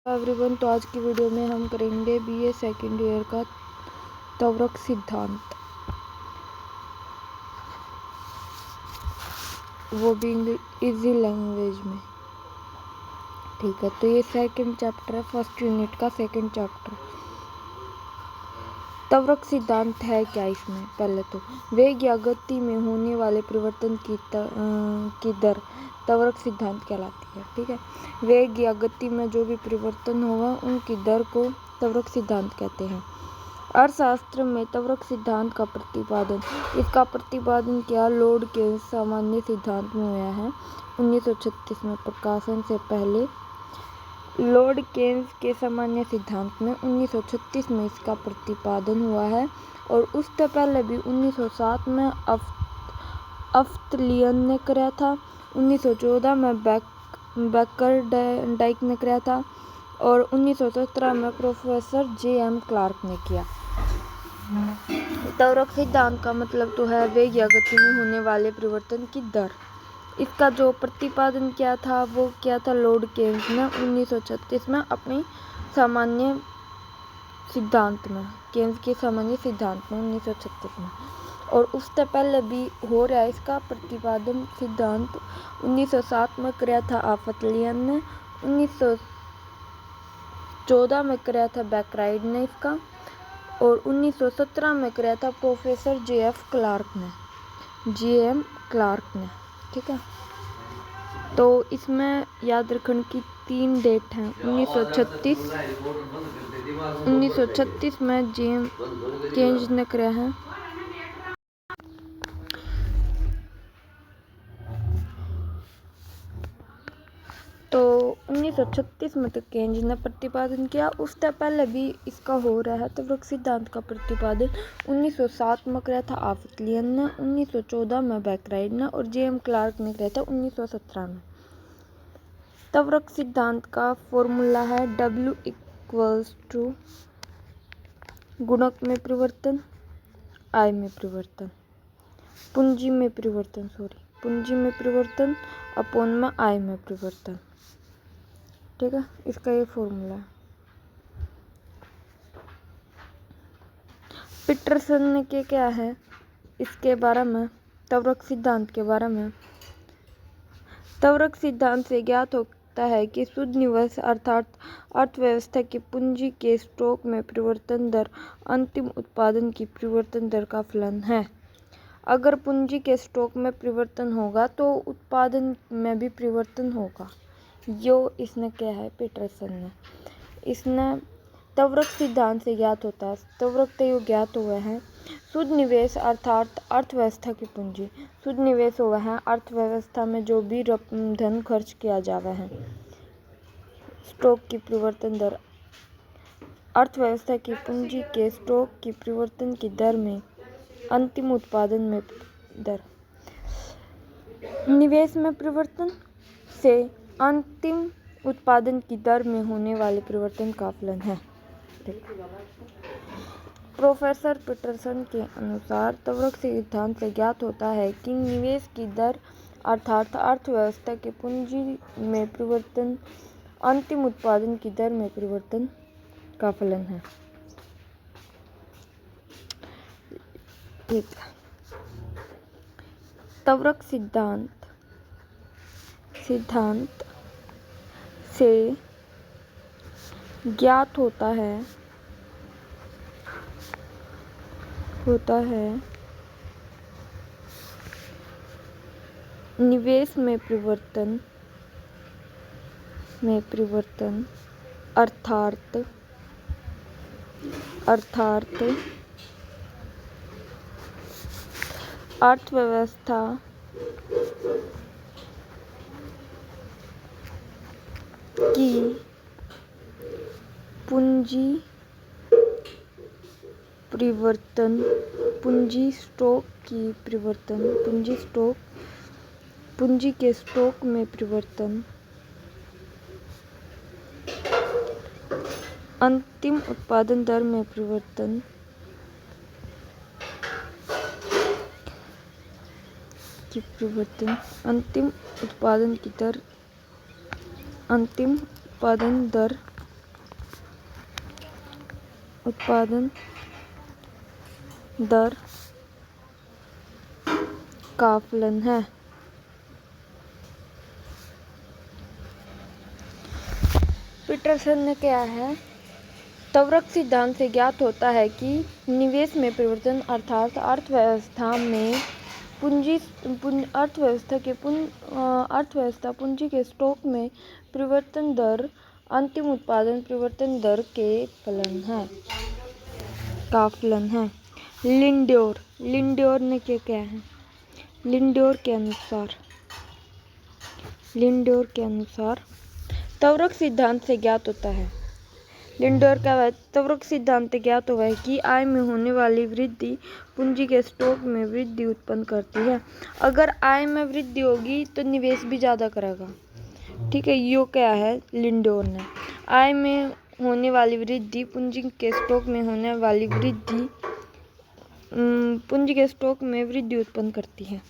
Everyone, तो आज की वीडियो में हम करेंगे बीए सेकेंड ईयर का त्वरक सिद्धांत, वो भी इजी लैंग्वेज में। ठीक है, तो ये सेकंड चैप्टर है, फर्स्ट यूनिट का सेकंड चैप्टर। त्वरक सिद्धांत है क्या इसमें? पहले तो वेग या गति में होने वाले परिवर्तन की दर त्वरक सिद्धांत कहलाती है। ठीक है, वेग या गति में जो भी परिवर्तन होगा उनकी दर को त्वरक सिद्धांत कहते हैं। अर्थशास्त्र में त्वरक सिद्धांत का प्रतिपादन, इसका प्रतिपादन किया लोड के सामान्य सिद्धांत में हुआ है 1936 में। प्रकाशन से पहले लॉर्ड केन्स के सामान्य सिद्धांत में 1936 में इसका प्रतिपादन हुआ है, और उससे पहले भी 1907 में अफ्तलियन ने कराया था, 1914 में बैकरडाइक ने कराया था, और 1917 में प्रोफेसर J.M. क्लार्क ने किया। त्वरक सिद्धांत का मतलब तो है वेग या गति में होने वाले परिवर्तन की दर। इसका जो प्रतिपादन किया था वो किया था लॉर्ड केन्स ने 1936 में अपनी सामान्य सिद्धांत में, केन्स के सामान्य सिद्धांत में 1936 में। और उससे पहले भी हो रहा है इसका प्रतिपादन सिद्धांत 1907 में कराया था अफ्तलियन ने, 1914 में कराया था बैकराइड ने इसका, और 1917 में कराया था प्रोफेसर J.M. क्लार्क ने। ठीक है, तो इसमें याद रखने की 3 डेट हैं। 1936 में J.M. केन्स ने कराया है, तो 1936 में तो केन्स ने प्रतिपादन किया। उससे पहले भी इसका हो रहा है त्वरक सिद्धांत का प्रतिपादन 1907 में कराया था अफ्तलियन ने, 1914 में बैकराइड ने, और J.M. क्लार्क ने कराया था 1917 में। त्वरक सिद्धांत का फॉर्मूला है W = गुणक में परिवर्तन, I में परिवर्तन, पूंजी में परिवर्तन अपॉन में I में परिवर्तन। ठीक है, इसका ये फॉर्मूला है। पीटरसन ने क्या है इसके बारे में, त्वरक सिद्धांत के बारे में। त्वरक सिद्धांत से ज्ञात होता है कि शुद्ध निवेश अर्थात अर्थव्यवस्था की पूंजी के स्टॉक में परिवर्तन दर अंतिम उत्पादन की परिवर्तन दर का फलन है। अगर पूंजी के स्टॉक में परिवर्तन होगा तो उत्पादन में भी परिवर्तन होगा। यो इसने क्या है पीटरसन ने, इसने त्वरक सिद्धांत से ज्ञात होता है, त्वरक तो ज्ञात हुआ है शुद्ध निवेश अर्थात अर्थव्यवस्था की पूंजी। शुद्ध निवेश हुआ है अर्थव्यवस्था में जो भी धन खर्च किया जावा है। स्टॉक की परिवर्तन दर अर्थव्यवस्था की पूंजी के स्टॉक की परिवर्तन की दर में अंतिम उत्पादन में दर। निवेश में परिवर्तन से अंतिम उत्पादन की दर में होने वाले परिवर्तन का फलन है। प्रोफेसर पीटरसन के अनुसार त्वरक सिद्धांत से ज्ञात होता है कि निवेश की दर अर्थात अर्थव्यवस्था के पूंजी में परिवर्तन अंतिम उत्पादन की दर में परिवर्तन का फलन है। ठीक है, त्वरक सिद्धांत से ज्ञात होता है निवेश में परिवर्तन अर्थात अर्थव्यवस्था की पूंजी परिवर्तन, पूंजी के स्टॉक में परिवर्तन अंतिम उत्पादन दर में परिवर्तन अंतिम उत्पादन दर उत्पादन दर का फलन है। पीटरसन ने क्या है, त्वरक सिद्धांत से ज्ञात होता है कि निवेश में परिवर्तन अर्थात अर्थव्यवस्था पूंजी के स्टॉक में परिवर्तन दर अंतिम उत्पादन परिवर्तन दर के का फलन है। लिंडोर ने क्या है, लिंडोर के अनुसार त्वरक सिद्धांत से ज्ञात होता है। लिंडोर का त्वरक सिद्धांत ज्ञात हुआ है कि आय में होने वाली वृद्धि पूंजी के स्टॉक में वृद्धि उत्पन्न करती है। अगर आय में वृद्धि होगी तो निवेश भी ज़्यादा करेगा। ठीक है, यो क्या है लिंडोर ने, आय में होने वाली वृद्धि पूंजी के स्टॉक में होने वाली वृद्धि पूंजी के स्टॉक में वृद्धि उत्पन्न करती है।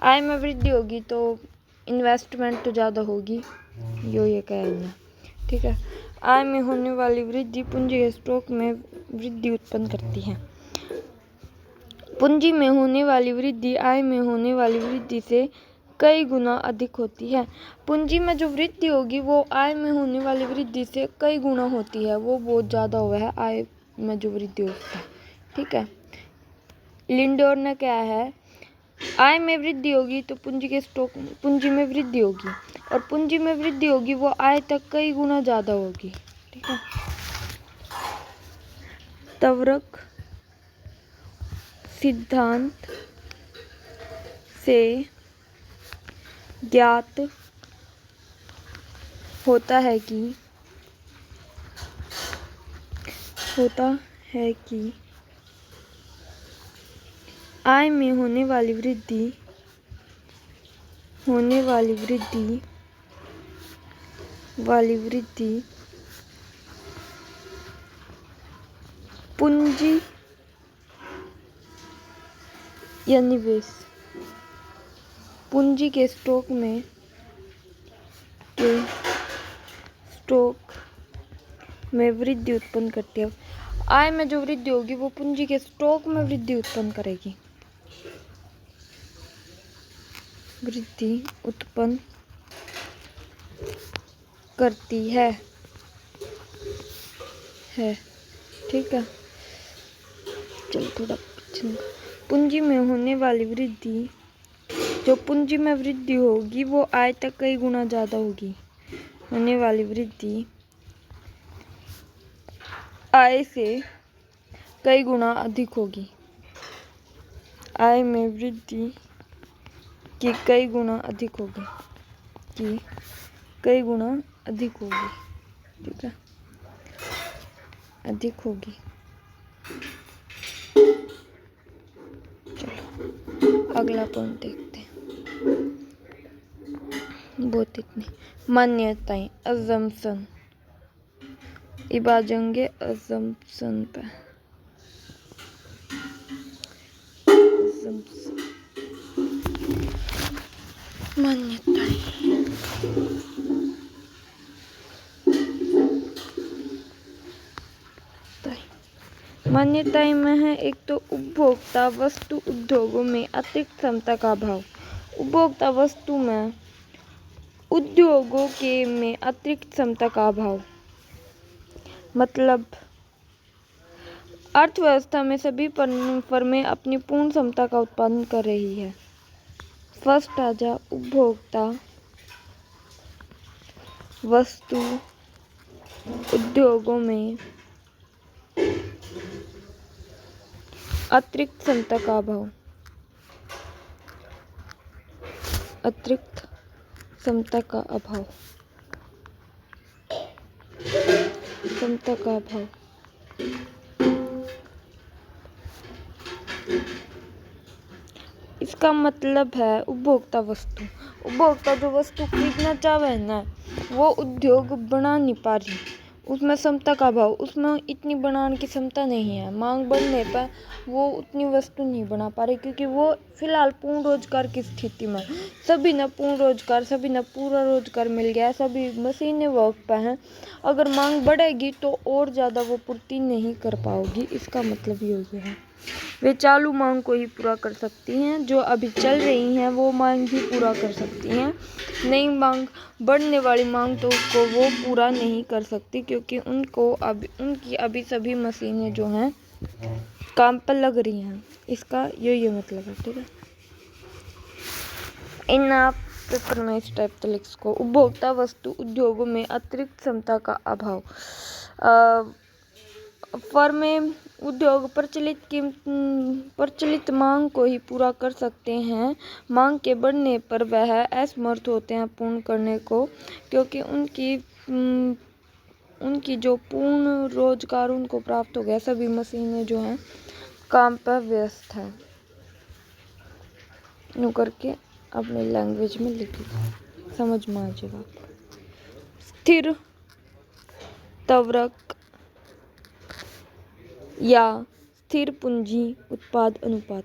आय में वृद्धि होगी तो इन्वेस्टमेंट तो ज़्यादा होगी, ये कहना। ठीक है, आय में होने वाली वृद्धि पूंजी के स्टॉक में वृद्धि उत्पन्न करती है। पूंजी में होने वाली वृद्धि आय में होने वाली वृद्धि से कई गुना अधिक होती है। पूंजी में जो वृद्धि होगी वो आय में होने वाली वृद्धि से कई गुना होती है, वो बहुत ज़्यादा हुआ है आय में जो वृद्धि होती है। ठीक है, लिंडोर ने क्या है, आय में वृद्धि होगी तो पूंजी में वृद्धि होगी, और पूंजी में वृद्धि होगी वो आय तक कई गुना ज़्यादा होगी। ठीक है, त्वरक सिद्धांत से ज्ञात होता है कि आय में होने वाली वृद्धि पूंजी या निवेश पूंजी के स्टॉक में वृद्धि उत्पन्न करती है। आय में जो वृद्धि होगी वो पूंजी के स्टॉक में वृद्धि उत्पन्न करेगी, वृद्धि उत्पन्न करती है। ठीक है, चलो थोड़ा पीछे। पूंजी में होने वाली वृद्धि, जो पूंजी में वृद्धि होगी वो आय तक कई गुना ज़्यादा होगी। होने वाली वृद्धि आय से कई गुना अधिक होगी। आय में वृद्धि की कई गुना अधिक होगी। ठीक है, अधिक होगी। चलो अगला पॉइंट देखते हैं। बहुत इतनी मान्यताएं, अजम्पशन, इबाजंगे अजम्पशन पे। मान्यताएं में है, एक तो उपभोक्ता वस्तु उद्योगों में अतिरिक्त क्षमता का अभाव। उपभोक्ता वस्तु में उद्योगों में अतिरिक्त क्षमता का अभाव, मतलब अर्थव्यवस्था में सभी फर्में अपनी पूर्ण क्षमता का उत्पादन कर रही है। फर्स्ट आ जा, उपभोक्ता वस्तु उद्योगों में अतिरिक्त क्षमता का अभाव। इसका मतलब है उपभोक्ता जो वस्तु खरीदना चाहे ना, वो उद्योग बना नहीं पा रही, उसमें क्षमता का अभाव, उसमें इतनी बनाने की क्षमता नहीं है। मांग बढ़ने पर वो उतनी वस्तु नहीं बना पा रहे, क्योंकि वो फिलहाल पूर्ण रोजगार की स्थिति में, सभी ने पूर्ण रोजगार, सभी ने पूरा रोजगार मिल गया, सभी मशीनें वर्क पे हैं। अगर मांग बढ़ेगी तो और ज़्यादा वो पूर्ति नहीं कर पाओगी। इसका मतलब ये है वे चालू मांग को ही पूरा कर सकती हैं, जो अभी चल रही हैं वो मांग ही पूरा कर सकती हैं। नई मांग, बढ़ने वाली मांग तो को वो पूरा नहीं कर सकती, क्योंकि उनकी अभी सभी मशीनें जो हैं काम पर लग रही हैं। इसका ये मतलब है, ठीक है। इन आप पेपर में इस टाइप तो लिख सको। उपभोक्ता वस्तु उद्योगों में अतिरिक्त क्षमता का अभाव। फर्में उद्योग प्रचलित मांग को ही पूरा कर सकते हैं। मांग के बढ़ने पर वह असमर्थ होते हैं पूर्ण करने को, क्योंकि उनकी जो पूर्ण रोजगार उनको प्राप्त हो गया, सभी मशीनें जो हैं काम पर व्यस्त है। यूँ करके अपनी लैंग्वेज में लिख लो, समझ में आ जाएगा। स्थिर त्वरक या स्थिर पूंजी उत्पाद अनुपात।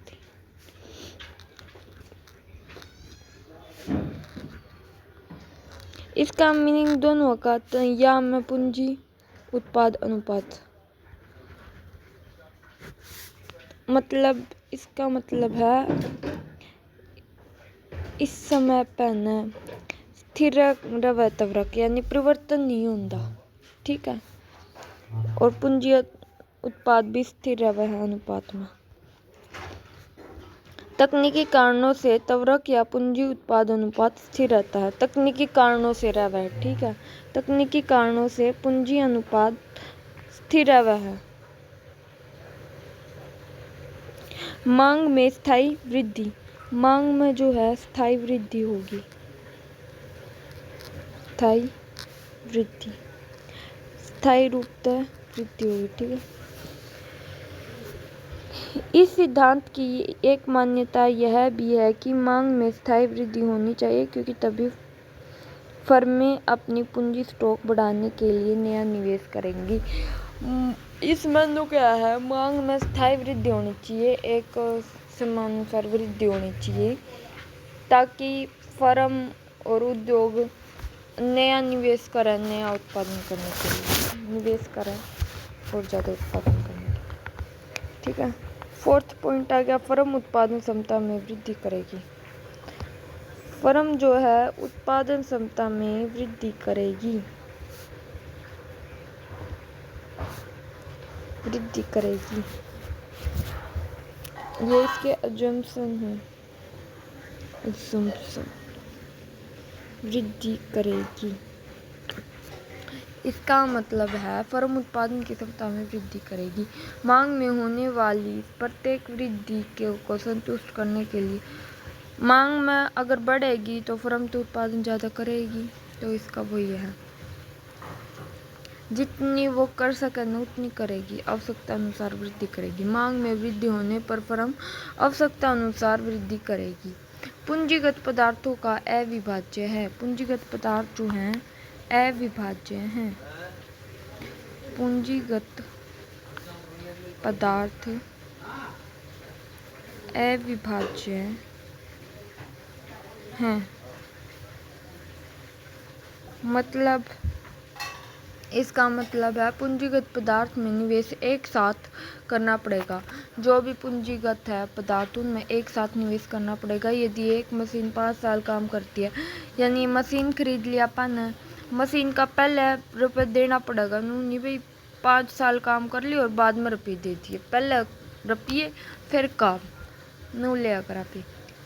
इसका मीनिंग दोनों का या में पूंजी उत्पाद अनुपात, मतलब इसका मतलब है इस समय पहने स्थिर रवे त्वरक, यानी परिवर्तन नहीं होता, ठीक है। और पूंजी उत्पाद भी स्थिर रवे है अनुपात में। तकनीकी कारणों से त्वरक या पूंजी उत्पाद अनुपात स्थिर रहता है। तकनीकी कारणों से रवे है, ठीक है। तकनीकी कारणों से पूंजी अनुपात स्थिर रवे है। मांग में स्थायी वृद्धि, मांग में जो है स्थायी वृद्धि होगी, स्थायी वृद्धि, स्थायी रूप से वृद्धि होगी, ठीक है। इस सिद्धांत की एक मान्यता यह भी है कि मांग में स्थायी वृद्धि होनी चाहिए, क्योंकि तभी फर्में अपनी पूंजी स्टॉक बढ़ाने के लिए नया निवेश करेंगी। इस मानो क्या है, मांग में स्थायी वृद्धि होनी चाहिए, एक समानुसार वृद्धि होनी चाहिए, ताकि फर्म और उद्योग नया निवेश करें, नया उत्पादन करने के लिए निवेश करें और ज़्यादा उत्पादन करने के लिए, ठीक है। 4th पॉइंट आ गया, फर्म उत्पादन क्षमता में वृद्धि करेगी। फर्म जो है उत्पादन क्षमता में वृद्धि करेगी, वृद्धि करेगी, ये इसके अजम्पशन है। अजम्पशन, वृद्धि करेगी, इसका मतलब है फर्म उत्पादन की क्षमता में वृद्धि करेगी। मांग में होने वाली प्रत्येक वृद्धि को संतुष्ट करने के लिए, मांग में अगर बढ़ेगी तो फर्म तो उत्पादन ज़्यादा करेगी, तो इसका वही है, जितनी वो कर सके न उतनी करेगी, आवश्यकता अनुसार वृद्धि करेगी। मांग में वृद्धि होने पर फर्म आवश्यकता अनुसार वृद्धि करेगी। पूंजीगत पदार्थों का अविभाज्य है, पूंजीगत पदार्थ जो हैं अविभाज्य हैं, पूंजीगत पदार्थ अविभाज्य हैं। मतलब इसका मतलब है पूंजीगत पदार्थ में निवेश एक साथ करना पड़ेगा। जो भी पूंजीगत है पदार्थ, उनमें एक साथ निवेश करना पड़ेगा। यदि एक मशीन 5 साल काम करती है, यानी मशीन खरीद लिया अपन ने, मशीन का पहले रुपये देना पड़ेगा, नहीं भाई 5 साल काम कर ली और बाद में रुपये दे दिए, पहले रुपये फिर काम न ले कर आप,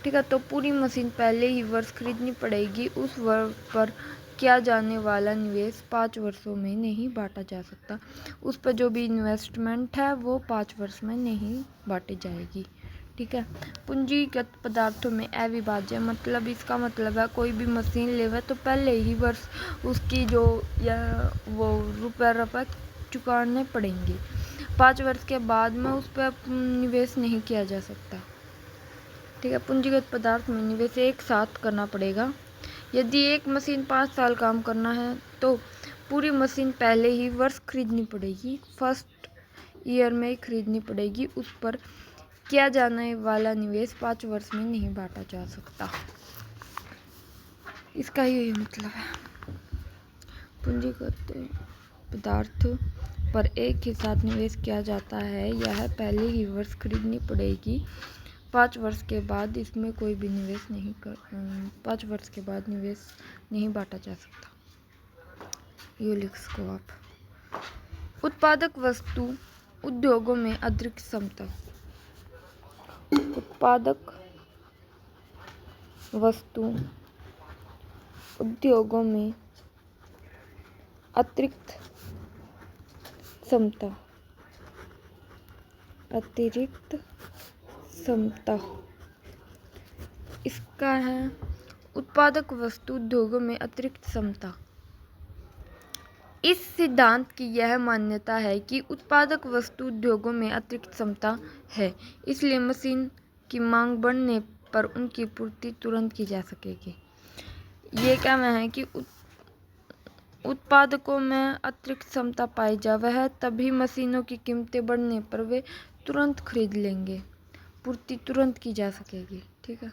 ठीक है। तो पूरी मशीन पहले ही वर्ष खरीदनी पड़ेगी। उस वर्ष पर किया जाने वाला निवेश 5 वर्षों में नहीं बांटा जा सकता। उस पर जो भी इन्वेस्टमेंट है वो 5 वर्ष में नहीं बांटी जाएगी, ठीक है। पूंजीगत पदार्थों में अविभाज्य, मतलब इसका मतलब है कोई भी मशीन लेवे तो पहले ही वर्ष उसकी जो या वो रुपये चुकाने पड़ेंगे। 5 वर्ष के बाद में उस पर निवेश नहीं किया जा सकता, ठीक है। पूंजीगत पदार्थ में निवेश एक साथ करना पड़ेगा। यदि एक मशीन 5 साल काम करना है तो पूरी मशीन पहले ही वर्ष खरीदनी पड़ेगी, फर्स्ट ईयर में ही खरीदनी पड़ेगी। उस पर किया जाने वाला निवेश 5 वर्ष में नहीं बांटा जा सकता। इसका यही मतलब है। पूंजीगत पदार्थ पर एक ही साथ निवेश किया जाता है, यह पहले ही वर्ष खरीदनी पड़ेगी। 5 वर्ष के बाद इसमें कोई भी निवेश नहीं 5 वर्ष के बाद निवेश नहीं बांटा जा सकता। ये लिख सको आप। उत्पादक वस्तु उद्योगों में अतिरिक्त क्षमता। उत्पादक वस्तु उद्योगों में अतिरिक्त क्षमता। अतिरिक्त क्षमता इसका है उत्पादक वस्तु उद्योगों में अतिरिक्त क्षमता। इस सिद्धांत की यह मान्यता है कि उत्पादक वस्तु उद्योगों में अतिरिक्त क्षमता है, इसलिए मशीन की मांग बढ़ने पर उनकी पूर्ति तुरंत की जा सकेगी। ये कहना है कि उत्पादकों में अतिरिक्त क्षमता पाई जा, वह तभी मशीनों की कीमतें बढ़ने पर वे तुरंत खरीद लेंगे, पूर्ति तुरंत की जा सकेगी। ठीक है।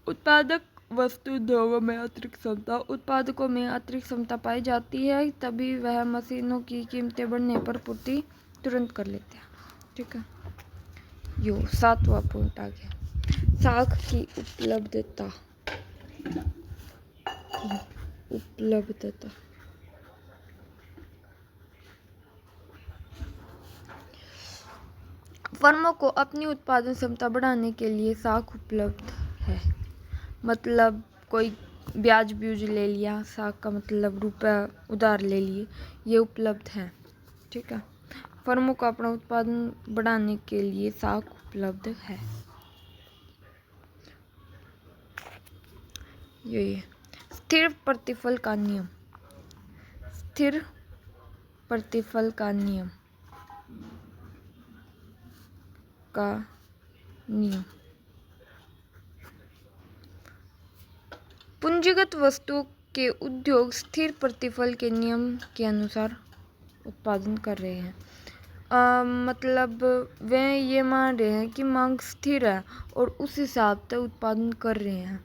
उत्पादक वस्तु उद्योगों में अतिरिक्त क्षमता। उत्पादकों में अतिरिक्त क्षमता पाई जाती है, तभी वह मशीनों की कीमतें बढ़ने पर पूर्ति तुरंत कर लेते हैं। ठीक है। यो 7वां पॉइंट आ गया। साख की उपलब्धता। उपलब्धता फर्मों को अपनी उत्पादन क्षमता बढ़ाने के लिए साख उपलब्ध है। मतलब कोई ब्याज ले लिया, साख का मतलब रुपया उधार ले लिए, ये उपलब्ध है। ठीक है। फर्मों को अपना उत्पादन बढ़ाने के लिए साख उपलब्ध है। ये स्थिर प्रतिफल का नियम। स्थिर प्रतिफल का नियम पूंजीगत वस्तुओं के उद्योग स्थिर प्रतिफल के नियम के अनुसार उत्पादन कर रहे हैं। मतलब वे ये मान रहे हैं कि मांग स्थिर है और उस हिसाब से उत्पादन कर रहे हैं।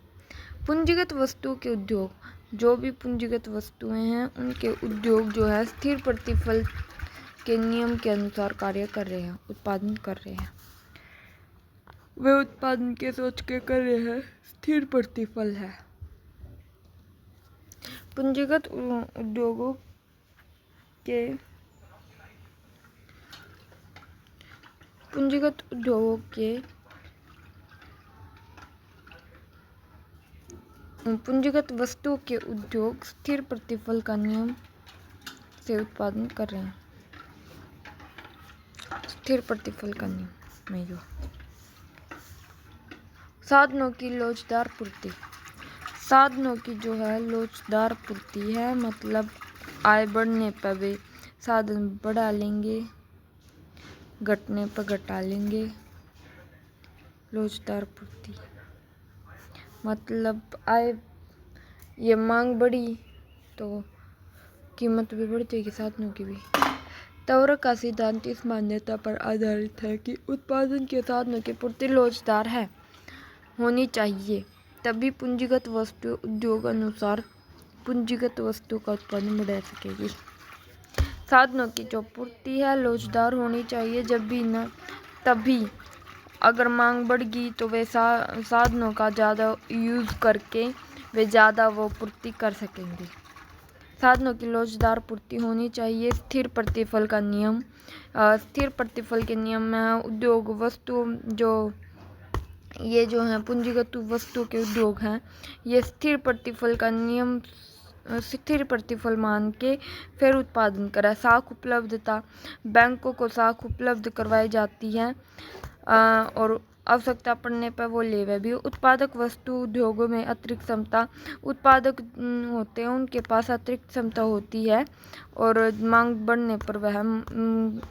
पूंजीगत वस्तुओं के उद्योग, जो भी पूंजीगत वस्तुएं हैं उनके उद्योग जो है स्थिर प्रतिफल के नियम के अनुसार कार्य कर रहे हैं, उत्पादन कर रहे हैं। वे उत्पादन के सोच के कर रहे हैं, स्थिर प्रतिफल है। पूंजीगत उद्योगों के पूंजीगत वस्तुओं के उद्योग स्थिर प्रतिफल का नियम से उत्पादन कर रहे हैं। स्थिर प्रतिफल का नियम में जो साधनों की लोचदार पूर्ति। साधनों की जो है लोचदार पूर्ति है, मतलब आय बढ़ने पर वे साधन बढ़ा लेंगे, घटने पर घटा लेंगे। लोचदार पूर्ति मतलब आय, ये मांग बढ़ी तो कीमत भी बढ़ जाएगी साधनों की भी। तवरक का सिद्धांत इस मान्यता पर आधारित है कि उत्पादन के साधनों की पूर्ति लोचदार है होनी चाहिए, तभी पूंजीगत वस्तु उद्योग अनुसार पूंजीगत वस्तु का उत्पादन बढ़ा सकेगी। साधनों की जो पूर्ति है लोचदार होनी चाहिए, जब भी न तभी अगर मांग बढ़ गई तो वे साधनों का ज़्यादा यूज़ करके वे ज़्यादा वो पूर्ति कर सकेंगे। साधनों की लोचदार पूर्ति होनी चाहिए। स्थिर प्रतिफल का नियम। स्थिर प्रतिफल के नियम में उद्योग वस्तु जो ये जो है पूंजीगत वस्तु के उद्योग हैं, ये स्थिर प्रतिफल का नियम, स्थिर प्रतिफल मान के फिर उत्पादन करा। साख उपलब्धता। बैंकों को साख उपलब्ध करवाई जाती है और आवश्यकता पड़ने पर वो लेवे भी। उत्पादक वस्तु उद्योगों में अतिरिक्त क्षमता। उत्पादक होते हैं उनके पास अतिरिक्त क्षमता होती है और मांग बढ़ने पर वह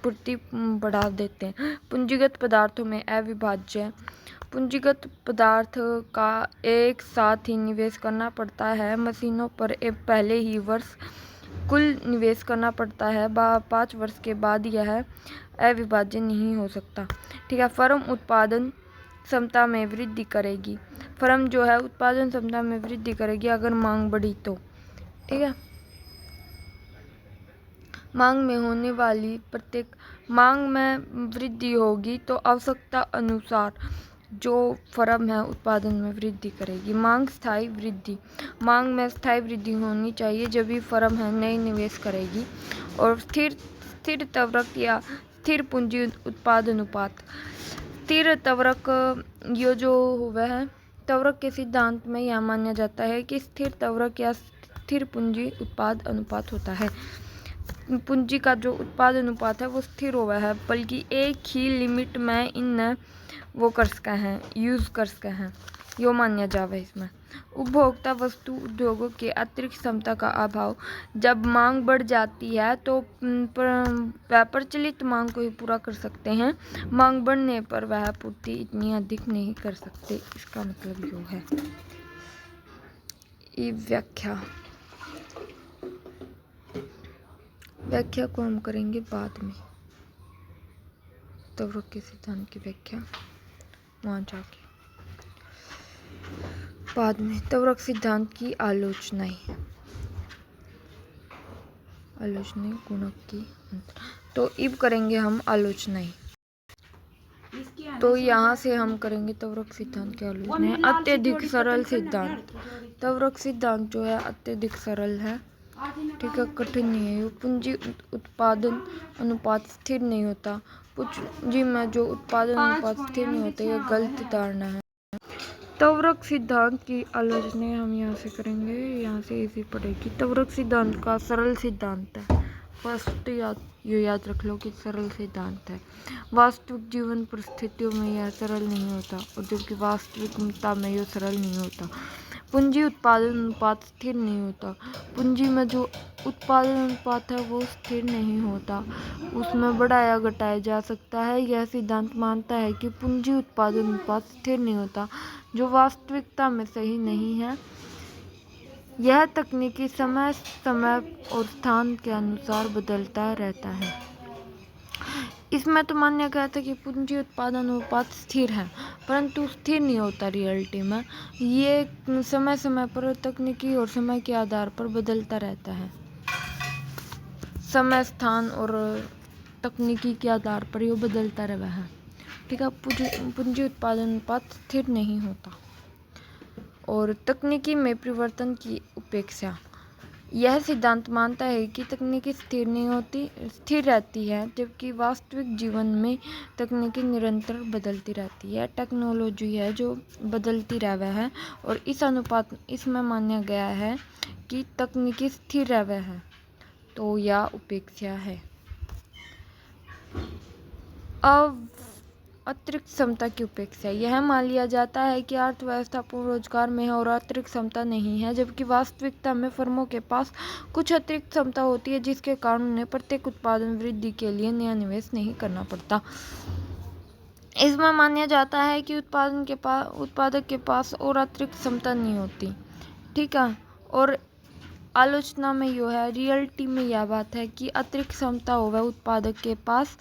पूर्ति बढ़ा देते हैं। पूंजीगत पदार्थों में अविभाज्य। पूंजीगत पदार्थ का एक साथ ही निवेश करना पड़ता है। मशीनों पर पहले ही वर्ष कुल निवेश करना पड़ता है। 5 वर्ष के बाद यह अविभाज्य नहीं हो सकता। ठीक है। फर्म उत्पादन क्षमता में वृद्धि करेगी। फर्म जो है उत्पादन क्षमता में वृद्धि करेगी अगर मांग बढ़ी तो। ठीक है। मांग में होने वाली प्रत्येक मांग में वृद्धि होगी तो आवश्यकता अनुसार जो फर्म है उत्पादन में वृद्धि करेगी। मांग स्थायी वृद्धि। मांग में स्थायी वृद्धि होनी चाहिए जब भी फर्म है नई निवेश करेगी। और स्थिर त्वरक या स्थिर पूंजी उत्पाद अनुपात। स्थिर त्वरक ये जो हुआ है त्वरक के सिद्धांत में यह माना जाता है कि स्थिर त्वरक या स्थिर पूंजी उत्पाद अनुपात होता है। पूंजी का जो उत्पाद अनुपात है वो स्थिर हुआ है, बल्कि एक ही लिमिट में इन वो कर सके हैं, यूज़ कर सके हैं, यो मान्य जावे इसमें। उपभोक्ता वस्तु उद्योगों के अतिरिक्त क्षमता का अभाव। जब मांग बढ़ जाती है तो वह प्रचलित मांग को ही पूरा कर सकते हैं। मांग बढ़ने पर वह पूर्ति इतनी अधिक नहीं कर सकते। इसका मतलब यो है। व्याख्या को हम करेंगे बाद में। त्वरक के सिद्धांत की व्याख्या वहाँ जाके बाद में। त्वरक सिद्धांत की आलोचनाएं गुणक की अंतर। तो अब करेंगे हम आलोचनाएं। तो यहाँ से हम करेंगे त्वरक सिद्धांत की आलोचनाएं। अत्यधिक सरल सिद्धांत। त्वरक सिद्धांत जो है अत्यधिक सरल है। ठीक है, कठिन नहीं है। पूंजी उत्पादन अनुपात स्थिर नहीं होता। पूंजी में जो उत्पादन अनुपात स्थिर नहीं होता, यह गलत धारणा है। त्वरक सिद्धांत की आलोचना हम यहाँ से करेंगे, यहाँ से इसी पड़ेगी। त्वरक सिद्धांत का सरल सिद्धांत है। फर्स्ट याद रख लो कि सरल सिद्धांत है। वास्तविक जीवन परिस्थितियों में यह सरल नहीं होता, और जबकि वास्तविकता में यह सरल नहीं होता। पूंजी उत्पादन अनुपात स्थिर नहीं होता। पूंजी में जो उत्पादन अनुपात है वो स्थिर नहीं होता, उसमें बढ़ाया घटाया जा सकता है। यह सिद्धांत मानता है कि पूंजी उत्पादन अनुपात स्थिर नहीं होता, जो वास्तविकता में सही नहीं है। यह तकनीकी समय और स्थान के अनुसार बदलता रहता है। इसमें तो मान्य गया था कि पूंजी उत्पादन अनुपात स्थिर है, परंतु स्थिर नहीं होता रियलिटी में। ये समय समय पर तकनीकी और समय के आधार पर बदलता रहता है। समय, स्थान और तकनीकी के आधार पर ये बदलता रहा है। ठीक है। पूंजी उत्पादन अनुपात स्थिर नहीं होता। और तकनीकी में परिवर्तन की उपेक्षा। यह सिद्धांत मानता है कि तकनीकी स्थिर नहीं होती, स्थिर रहती है, जबकि वास्तविक जीवन में तकनीकी निरंतर बदलती रहती है। टेक्नोलॉजी है जो बदलती रहे है, और इस अनुपात इसमें माना गया है कि तकनीकी स्थिर रहे है, तो यह उपेक्षा है। अब अतिरिक्त क्षमता की उपेक्षा। यह मान लिया जाता है कि अर्थव्यवस्था पूर्ण रोजगार में है और अतिरिक्त क्षमता नहीं है, जबकि वास्तविकता में फर्मों के पास कुछ अतिरिक्त क्षमता होती है, जिसके कारण उन्हें प्रत्येक उत्पादन वृद्धि के लिए नया निवेश नहीं करना पड़ता। इसमें माना जाता है कि उत्पादक के पास और अतिरिक्त क्षमता नहीं होती। ठीक है। और आलोचना में यो है, रियलिटी में यह बात है कि अतिरिक्त क्षमता होवे उत्पादक के पास,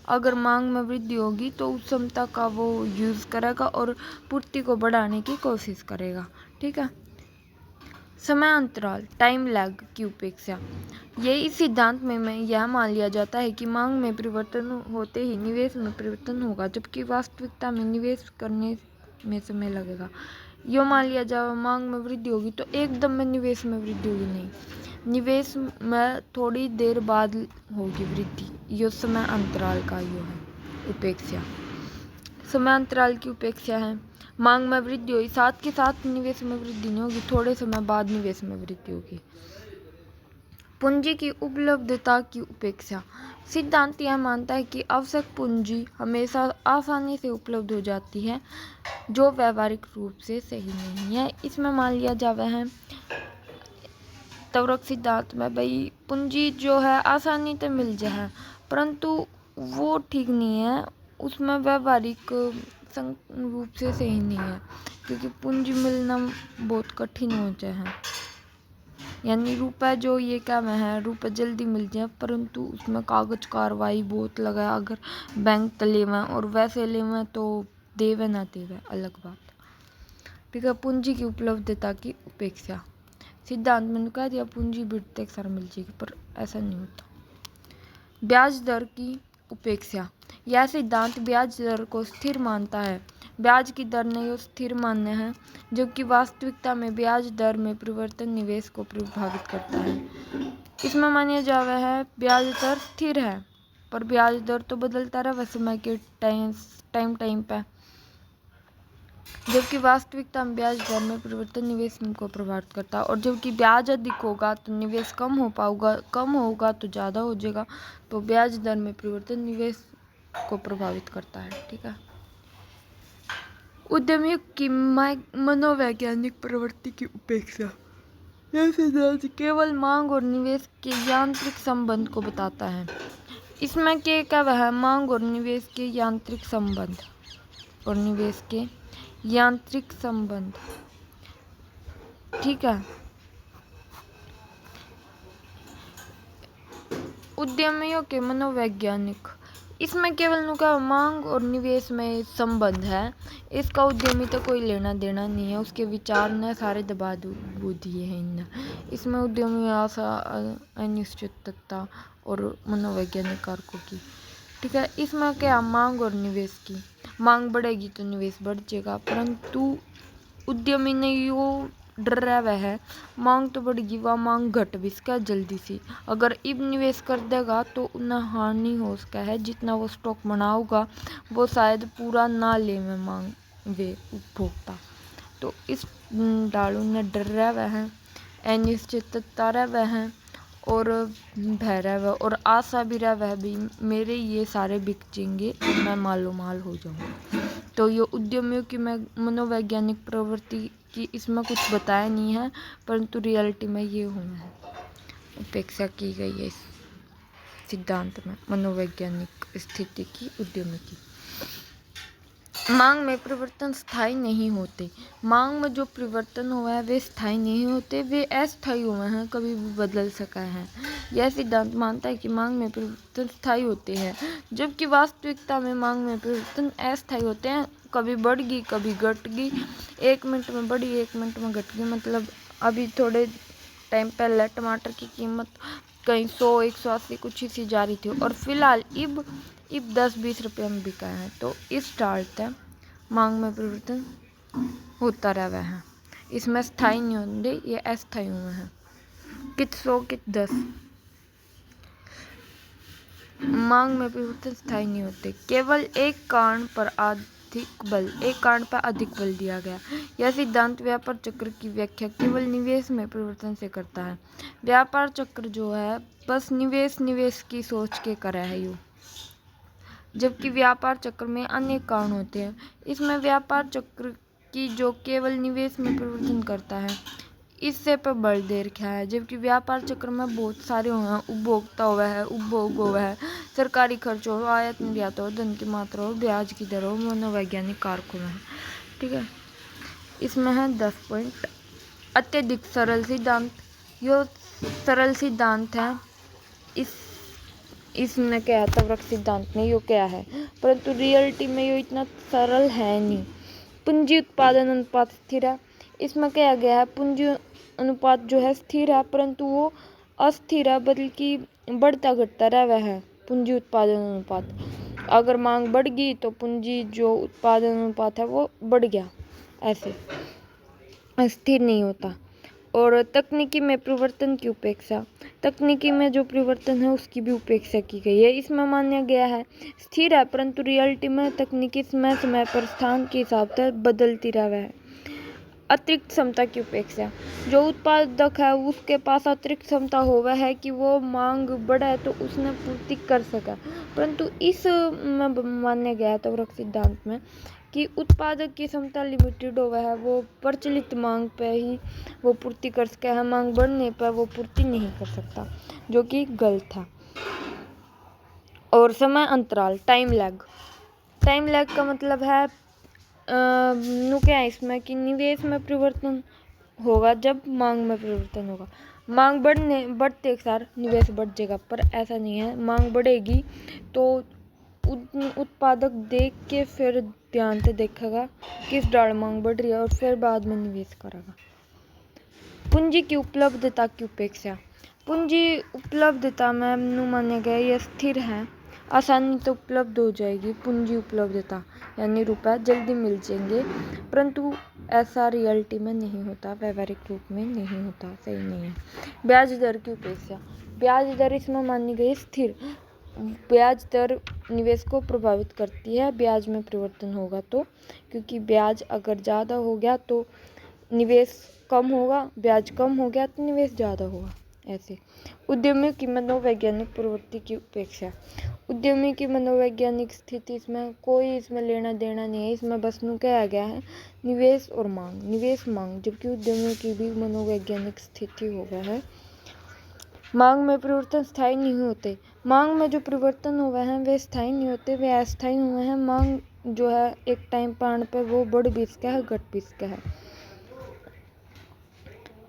अगर मांग में वृद्धि होगी तो उस क्षमता का वो यूज़ करेगा और पूर्ति को बढ़ाने की कोशिश करेगा। ठीक है। समय अंतराल टाइम लैग की उपेक्षा। ये इस सिद्धांत में यह मान लिया जाता है कि मांग में परिवर्तन होते ही निवेश में परिवर्तन होगा, जबकि वास्तविकता में निवेश करने में समय लगेगा। यो मान लिया जाए मांग में वृद्धि होगी तो एकदम में निवेश में वृद्धि होगी नहीं, निवेश में थोड़ी देर बाद होगी वृद्धि। यो समय अंतराल का यो है उपेक्षा। समय अंतराल की उपेक्षा है, मांग में वृद्धि होगी, साथ के साथ निवेश में वृद्धि नहीं होगी, थोड़े समय बाद निवेश में वृद्धि होगी। पूंजी की उपलब्धता की उपेक्षा। सिद्धांत यह मानता है कि आवश्यक पूंजी हमेशा आसानी से उपलब्ध हो जाती है, जो व्यावहारिक रूप से सही नहीं है। इसमें मान लिया जावे है त्वरक सिद्धांत में भाई पूंजी जो है आसानी से मिल जाए, परंतु वो ठीक नहीं है, उसमें व्यावहारिक रूप से सही नहीं है, क्योंकि पूंजी मिलना बहुत कठिन होता है। यानी रुपये जो ये क्या में है, रुपये जल्दी मिल जाए, परंतु उसमें कागज कार्रवाई बहुत लगा। अगर बैंक तले में और वैसे ले में तो देवे ना देवे अलग बात। ठीक है, पूंजी की उपलब्धता की उपेक्षा। सिद्धांत मैंने कह दिया पूंजी बिटते एक सार मिल जाएगी, पर ऐसा नहीं होता। ब्याज दर की उपेक्षा। यह सिद्धांत ब्याज दर को स्थिर मानता है। ब्याज की दर नहीं स्थिर मान्य है, जबकि वास्तविकता में ब्याज दर में परिवर्तन निवेश को प्रभावित करता है। इसमें माना जावा है ब्याज दर स्थिर है, पर ब्याज दर तो बदलता रहे समय के टाइम पे, जबकि वास्तविकता में ब्याज दर में परिवर्तन निवेश को प्रभावित करता है। और जबकि ब्याज अधिक होगा तो निवेश कम होगा तो ज़्यादा हो जाएगा। तो ब्याज दर में परिवर्तन निवेश को प्रभावित करता है। ठीक है, उद्यमियों की मनोवैज्ञानिक प्रवृत्ति की उपेक्षा। यह सिद्धांत केवल मांग और निवेश के यांत्रिक संबंध को बताता है। इसमें क्या वह मांग और निवेश के यांत्रिक संबंध ठीक है। उद्यमियों के मनोवैज्ञानिक, इसमें केवल उनका मांग और निवेश में संबंध है। इसका उद्यमी तो कोई लेना देना नहीं है, उसके विचार ने सारे दबा दिए हैं इनने। इसमें उद्यमी आशा, अनिश्चितता और मनोवैज्ञानिक कारकों की। ठीक है, इसमें क्या मांग और निवेश की। मांग बढ़ेगी तो निवेश बढ़ जाएगा, परंतु उद्यमी ने यो डर रहा है मांग तो बढ़ेगी, वह मांग घट भी इसका जल्दी से। अगर इब निवेश कर देगा तो उन्हें हानि हो सका है, जितना वो स्टॉक बनाऊगा वो शायद पूरा ना ले में मांग वे उपभोक्ता। तो इस डालू ने डर रहा है, अनिश्चितता रहा है और भय रहा और आशा भी रहा भी मेरे ये सारे बिक जाएंगे और मैं मालो माल हो जाऊंगा। तो ये उद्यमियों की मनोवैज्ञानिक प्रवृत्ति की इसमें कुछ बताया नहीं है, परंतु रियलिटी में ये होना है, उपेक्षा की गई है इस सिद्धांत में मनोवैज्ञानिक स्थिति की उद्यमी की। मांग में परिवर्तन स्थायी नहीं होते। मांग में जो परिवर्तन हुआ है वे स्थायी नहीं होते, वे अस्थायी हुए हैं, कभी भी बदल सका है। यह सिद्धांत मानता है कि मांग में परिवर्तन स्थायी होते हैं, जबकि वास्तविकता में मांग में परिवर्तन अस्थायी होते हैं। कभी बढ़ गई कभी घट गई, 1 मिनट में बढ़ी 1 मिनट में घट गई। मतलब अभी थोड़े टाइम पहले टमाटर की कीमत कहीं 100 180 कुछ ही सी जा रही थी, और फिलहाल इब 10-20 रुपये में बिका है। तो इस डालते मांग में परिवर्तन होता रहा है, इसमें स्थायी नहीं होंगे, ये अस्थायी हुए हैं। कित 100 कित 10, मांग में परिवर्तन स्थायी नहीं होते। केवल एक कारण पर अधिक बल दिया गया। यह सिद्धांत व्यापार चक्र की व्याख्या केवल निवेश में परिवर्तन से करता है। व्यापार चक्र जो है बस निवेश की सोच के करा है यो, जबकि व्यापार चक्र में अनेक कारण होते हैं। इसमें व्यापार चक्र की जो केवल निवेश में परिवर्तन करता है इससे पर बल दे रखा है, जबकि व्यापार चक्र में बहुत सारे हैं, उपभोक्ता हुआ है, उपभोग हुआ है, सरकारी खर्च हो, आयात निर्यात हो, धन की मात्रा हो, ब्याज की दर हो, मनोवैज्ञानिक कारकों में है। ठीक है, इसमें है 10 पॉइंट। अत्यधिक सरल सिद्धांत, यो सरल सिद्धांत है। इसमें क्या है तवरक सिद्धांत में यो क्या है, परंतु रियलिटी में यो इतना सरल है नहीं। पूंजी उत्पादन अनुपात स्थिर है। इसमें क्या गया है पूंजी अनुपात जो है स्थिर है, परंतु वो अस्थिर है, बल्कि बढ़ता घटता रहा है पूंजी उत्पादन अनुपात। अगर मांग बढ़ गई तो पूंजी जो उत्पादन अनुपात है वो बढ़ गया, ऐसे स्थिर नहीं होता। और तकनीकी में परिवर्तन की उपेक्षा, तकनीकी में जो परिवर्तन है उसकी भी उपेक्षा की गई है। इसमें माना गया है स्थिर है, परंतु रियलिटी में तकनीकी समय पर स्थान के हिसाब से बदलती रहा है। अतिरिक्त क्षमता की उपेक्षा, जो उत्पादक है उसके पास अतिरिक्त क्षमता होवा है कि वो मांग बढ़े तो उसने पूर्ति कर सका, परंतु इस में माना गया तवरक सिद्धांत में कि उत्पादक की क्षमता लिमिटेड होवा है, वो प्रचलित मांग पे ही वो पूर्ति कर सका है, मांग बढ़ने पर वो पूर्ति नहीं कर सकता, जो कि गलत था। और समय अंतराल टाइम लैग का मतलब है नु क्या है इसमें कि निवेश में परिवर्तन होगा जब मांग में परिवर्तन होगा। मांग बढ़ते सार निवेश बढ़ जाएगा, पर ऐसा नहीं है। मांग बढ़ेगी तो उत्पादक देख के फिर ध्यान से देखेगा किस डाल मांग बढ़ रही है और फिर बाद में निवेश करेगा। पूंजी की उपलब्धता की उपेक्षा। पूंजी उपलब्धता में माना गया यह स्थिर है, आसानी से उपलब्ध हो जाएगी। पूंजी उपलब्धता यानी रुपए जल्दी मिल जाएंगे, परंतु ऐसा रियलिटी में नहीं होता, व्यवहारिक रूप में नहीं होता, सही नहीं है। ब्याज दर की उपेक्षा। ब्याज दर इसमें मानी गई स्थिर। ब्याज दर निवेश को प्रभावित करती है, ब्याज में परिवर्तन होगा तो, क्योंकि ब्याज अगर ज़्यादा हो गया तो निवेश कम होगा, ब्याज कम हो गया तो निवेश ज़्यादा होगा। ऐसे उद्यमी की मनोवैज्ञानिक प्रवृत्ति की उपेक्षा। उद्यमी की मनोवैज्ञानिक स्थिति इसमें कोई इसमें लेना देना नहीं है। इसमें बस नु कहा गया है निवेश और मांग, निवेश मांग, जबकि उद्यमी की भी मनोवैज्ञानिक स्थिति हो गया है। मांग में परिवर्तन स्थायी नहीं होते। मांग में जो परिवर्तन हुए हैं वे स्थायी नहीं होते, वे अस्थायी हुए हैं। मांग जो है एक टाइम पाण पे वो बढ़ भी इसका है, घट भी इसका है।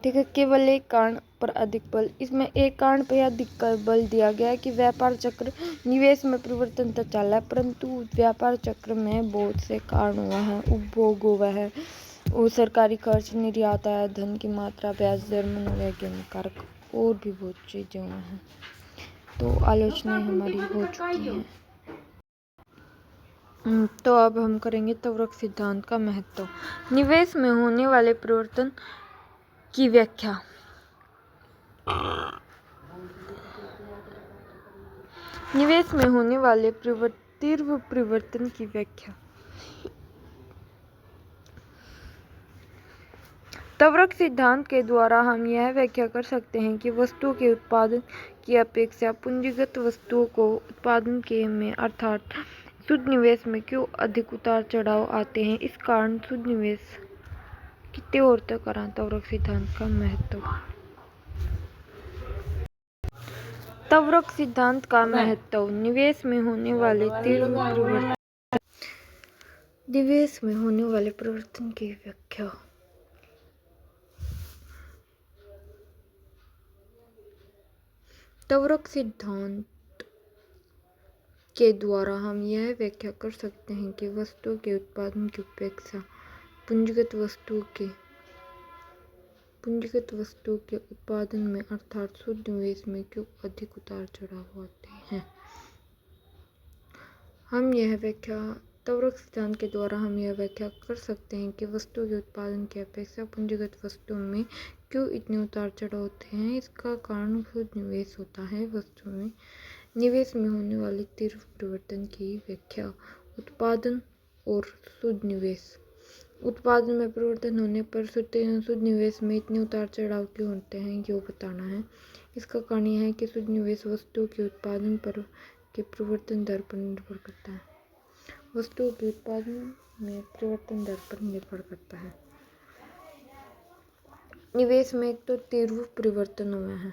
ठीक है, केवल एक कारण पर अधिक बल। इसमें एक कारण पर अधिक बल दिया गया है कि व्यापार चक्र निवेश में परिवर्तन तो चला है, परंतु व्यापार चक्र में बहुत से कारण हुआ है। उपभोग हुआ है, वो सरकारी खर्च, निर्यात आया, धन की मात्रा, ब्याज दर, मनोवैज्ञानिक कारक और भी बहुत चीजें हुई हैं। तो आलोचनाएं हमारी हो चुकी हैं। तो अब हम करेंगे त्वरक सिद्धांत का महत्व। निवेश में होने वाले परिवर्तन की व्याख्या। निवेश में होने वाले तीव्र परिवर्तन की व्याख्या। त्वरक सिद्धांत के द्वारा हम यह व्याख्या कर सकते हैं कि वस्तुओं के उत्पादन की अपेक्षा पूंजीगत वस्तुओं को उत्पादन के में अर्थात शुद्ध निवेश में क्यों अधिक उतार चढ़ाव आते हैं। इस कारण शुद्ध निवेश कितने और तक करा। त्वरक सिद्धांत का महत्व। त्वरक सिद्धांत का महत्व। निवेश में होने वाले तीव्र परिवर्तन। निवेश में होने वाले परिवर्तन की व्याख्या। त्वरक सिद्धांत के द्वारा हम यह व्याख्या कर सकते हैं कि वस्तुओं के उत्पादन की अपेक्षा पूंजीगत वस्तुओं के उत्पादन में अर्थात शुद्ध निवेश में क्यों अधिक उतार चढ़ाव आते हैं। त्वरक सिद्धांत के द्वारा हम यह व्याख्या कर सकते हैं कि वस्तुओं के उत्पादन की अपेक्षा पूंजीगत वस्तुओं में क्यों इतने उतार चढ़ाव होते हैं। इसका कारण शुद्ध निवेश होता है। वस्तु में निवेश में होने वाले तीव्र परिवर्तन की व्याख्या। उत्पादन और शुद्ध निवेश। उत्पादन में परिवर्तन होने पर शुद्ध निवेश में इतने उतार चढ़ाव क्यों होते हैं, ये बताना है। इसका कारण यह है कि शुद्ध निवेश वस्तुओं के उत्पादन पर के परिवर्तन दर पर निर्भर करता है। वस्तुओं के उत्पादन में परिवर्तन दर पर निर्भर करता है। निवेश में एक तो तीव्र परिवर्तन हुए हैं,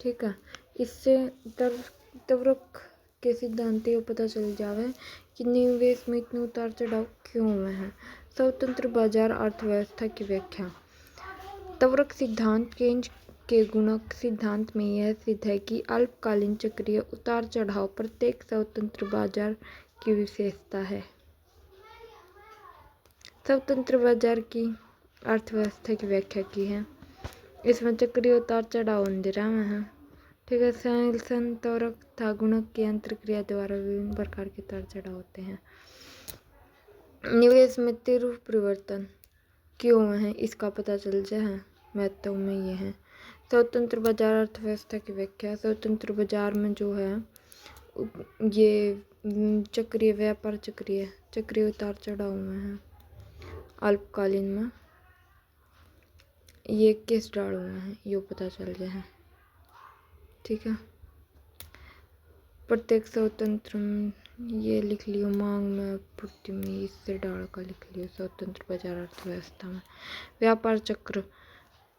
ठीक है। इससे त्वरक के सिद्धांत ये पता चल जावे कि निवेश में इतने उतार चढ़ाव क्यों हुए हैं। स्वतंत्र बाजार अर्थव्यवस्था की व्याख्या। त्वरक सिद्धांत के गुणक सिद्धांत में यह सिद्ध है कि अल्पकालीन चक्रीय उतार चढ़ाव प्रत्येक स्वतंत्र बाजार की विशेषता है। स्वतंत्र बाजार की अर्थव्यवस्था की व्याख्या की है। इसमें चक्रीय उतार चढ़ाव अंधेरा में है, ठीक है। संश्लेषण, त्वरक तथा गुणक की अंतर्क्रिया द्वारा विभिन्न प्रकार के उतार चढ़ाव होते हैं। निवेश में तीव्र परिवर्तन क्यों हुए हैं, इसका पता चल जाए। महत्व में ये है। स्वतंत्र बाजार अर्थव्यवस्था की व्याख्या। स्वतंत्र बाजार में जो है ये चक्रीय व्यापार चक्रीय उतार चढ़ाव में है। अल्पकालीन में ये किस डाल हुए हैं ये पता चल जाए, ठीक है। प्रत्येक स्वतंत्र ये लिख लियो। मांग में, पूर्ति में, इससे डाल का लिख लियो। स्वतंत्र बाजार अर्थव्यवस्था में व्यापार चक्र।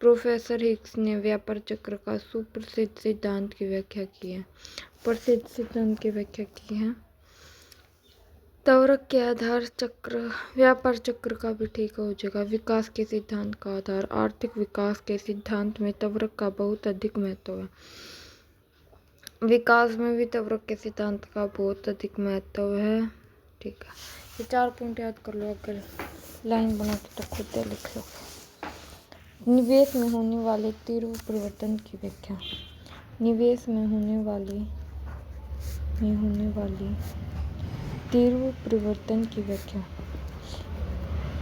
प्रोफेसर हिक्स ने व्यापार चक्र का सुप्रसिद्ध सिद्धांत की व्याख्या की है। प्रसिद्ध सिद्धांत की व्याख्या की है। त्वरक के आधार चक्र व्यापार चक्र का भी ठीक हो जाएगा। विकास के सिद्धांत का आधार आर्थिक विकास के सिद्धांत में त्वरक का बहुत अधिक महत्व है। विकास में भी त्वरक के सिद्धांत का बहुत अधिक महत्व है। ठीक है, ये 4 पॉइंट याद कर लो, अगर लाइन बना के तो खुद से लिख लो। निवेश में होने वाले तीव्र परिवर्तन की व्याख्या। निवेश में होने वाली तीव्र परिवर्तन की व्याख्या।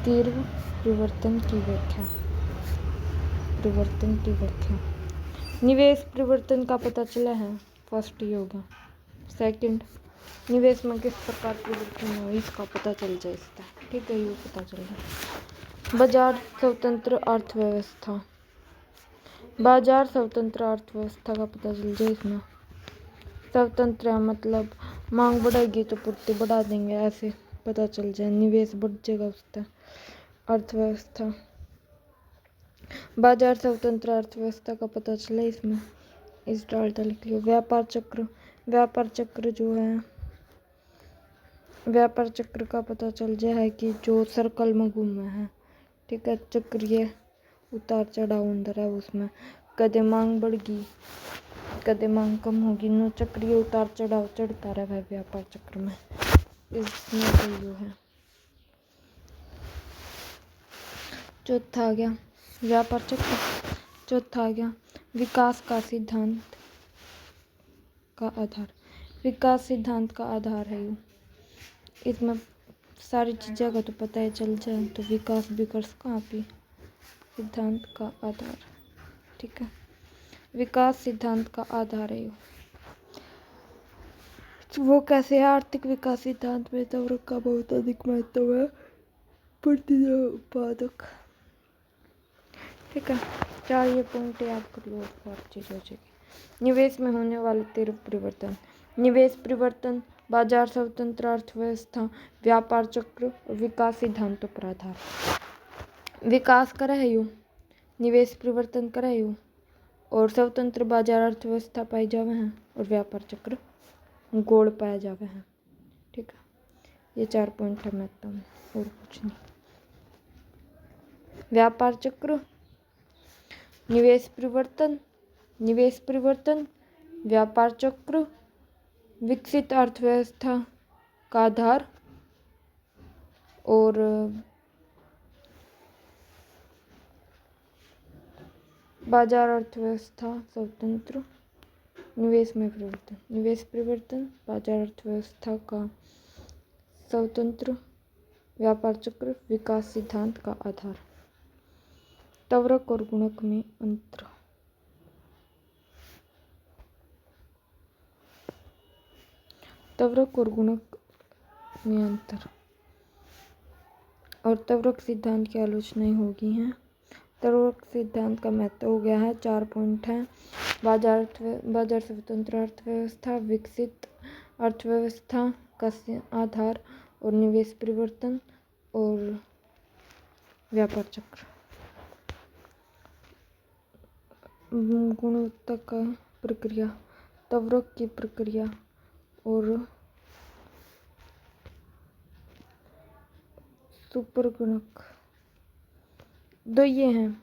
तीव्र परिवर्तन की व्याख्या। परिवर्तन की व्याख्या। निवेश परिवर्तन का पता चला है, फर्स्ट ये हो गया। सेकंड, निवेश में किस प्रकार परिवर्तन हो इसका पता चल जाए इसका। ठीक है, ये पता चल जाए। बाजार स्वतंत्र अर्थव्यवस्था। बाजार स्वतंत्र अर्थव्यवस्था का पता चल जाए इसमें। स्वतंत्र मतलब मांग बढ़ेगी तो पूर्ति बढ़ा देंगे, ऐसे पता चल जाए। निवेश बढ़ जाएगा उसका। अर्थव्यवस्था, बाजार स्वतंत्र अर्थव्यवस्था का पता चला इसमें, इस डालता लिख लियो। व्यापार चक्र, व्यापार चक्र जो है, व्यापार चक्र का पता चल जाए है कि जो सर्कल में घूमे है। ठीक है, चक्रीय उतार चढ़ाव अंदर है उसमें, कदे मांग बढ़गी कदे मांग कम होगी, नो चक्रीय उतार चढ़ाव चढ़ता रहा है व्यापार चक्र में। इसमें जो है चौथा आ गया व्यापार चक्र। चौथा आ गया विकास का सिद्धांत का आधार। विकास सिद्धांत का आधार है ये। इसमें सारी चीज़ें का तो पता ही चल जाए तो विकास विकर्ष कहाँ पे, सिद्धांत का आधार। ठीक है, विकास सिद्धांत का आधार है वो कैसे है। आर्थिक विकास सिद्धांत में त्वरक का बहुत अधिक महत्व है। प्रतिदिन उत्पादक। ठीक है, 4 ये पॉइंट याद कर लो, और चीज हो जाएगी। निवेश में होने वाले तीव्र परिवर्तन। निवेश परिवर्तन, बाजार स्वतंत्र अर्थव्यवस्था, व्यापार चक्र और विकास सिद्धांतों पर आधार। विकास करे है यू, निवेश परिवर्तन करे यू, और स्वतंत्र बाजार अर्थव्यवस्था पाई जावे हैं, और व्यापार चक्र गोल पाया जावे हैं। ठीक है, ये 4 पॉइंट है महत्व, और कुछ नहीं। व्यापार चक्र, निवेश परिवर्तन, व्यापार चक्र, विकसित अर्थव्यवस्था का आधार, और बाजार अर्थव्यवस्था स्वतंत्र, निवेश में परिवर्तन, निवेश परिवर्तन, बाजार अर्थव्यवस्था का स्वतंत्र, व्यापार चक्र, विकास सिद्धांत का आधार। त्वरक और गुणक में अंतर। त्वरक और गुणक में अंतर और त्वरक सिद्धांत की आलोचनाएं होगी हैं। त्वरक सिद्धांत का महत्व हो गया है, 4 पॉइंट हैं। बाजार स्वतंत्र अर्थव्यवस्था, विकसित अर्थव्यवस्था का आधार, और निवेश परिवर्तन, और व्यापार चक्र। गुणवत्ता का प्रक्रिया, त्वरक की प्रक्रिया और सुपर गुणक, दो ये हैं।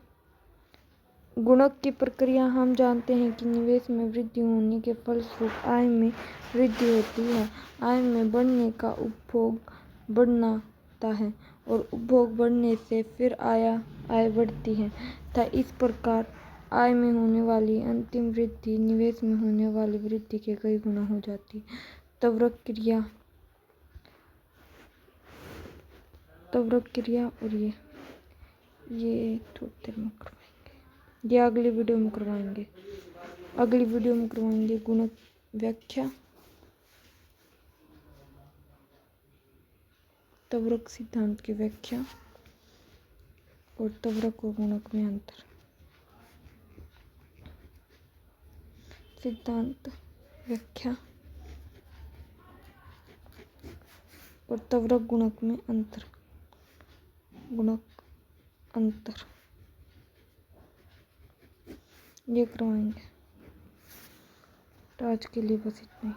गुणक की प्रक्रिया हम जानते हैं कि निवेश में वृद्धि होने के फलस्वरूप आय में वृद्धि होती है। आय में बढ़ने का उपभोग बढ़ता है, और उपभोग बढ़ने से फिर आय बढ़ती है, तथा इस प्रकार आय में होने वाली अंतिम वृद्धि निवेश में होने वाली वृद्धि के कई गुना हो जाती है। त्वरक क्रिया और ये थोड़ी देर में करवाएंगे, ये अगली वीडियो में करवाएंगे। गुणक व्याख्या, त्वरक सिद्धांत की व्याख्या, और त्वरक और गुणक में अंतर। सिद्धांत, व्याख्या और त्वरक गुणक में अंतर। ये करवाएंगे। तो आज के लिए बस इतना ही।